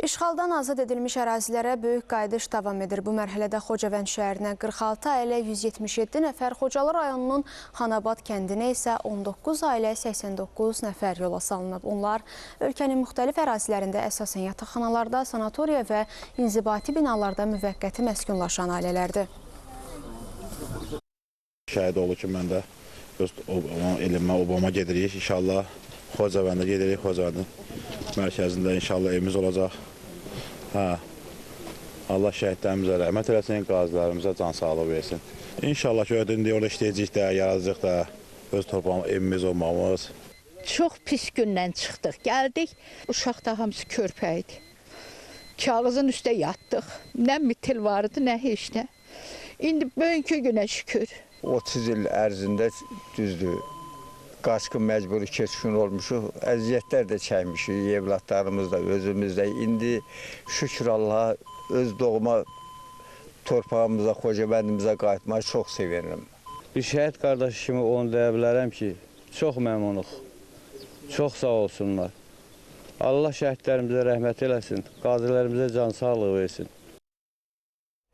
İşğaldan azad edilmiş ərazilərə böyük qayıdış davam edir. Bu mərhələdə Xocavənd şəhərinə 46 ailə, 177 nəfər, Xocalı rayonunun Xanabad kəndinə isə 19 ailə, 89 nəfər yola salınıb. Onlar ölkənin müxtəlif ərazilərində əsasən yataqxanalarda, sanatoriya və inzibati binalarda müvəqqəti məskunlaşan ailələrdir. Şəhid oldu ki, mən də öz elimə, obama gedirik. İnşallah Xocavəndə gedirik. Xocavəndin mərkəzində inşallah evimiz olacaq. Allah şəhidlərimizə rəhmət eləsin, qazilərimizə can sağlığı versin. İnşallah ki, ödündür, orada işləyəcək də, yaradacaq da, öz torpağımız, evimiz olmamız. Çox pis gündən çıxdıq, gəldik, uşaqda hamısı körpə idi. Kağızın üstə yatdıq, nə mitil vardı, nə heç nə. İndi bugünkü günə şükür. 30 il ərzində düzdür, qaçqın məcburi keçkin olmuşuq, əziyyətlər də çəkmişik, evlatlarımız da, özümüz də. İndi şükür Allaha öz doğma torpağımıza, Xocavəndimizə qayıtmayı çox sevinirəm. Bir şəhid qardaşı kimi onu deyə bilərəm ki, çox məmnunuq, çox sağ olsunlar. Allah şəhidlərimizə rəhmət eləsin, qazilərimizə can sağlığı versin.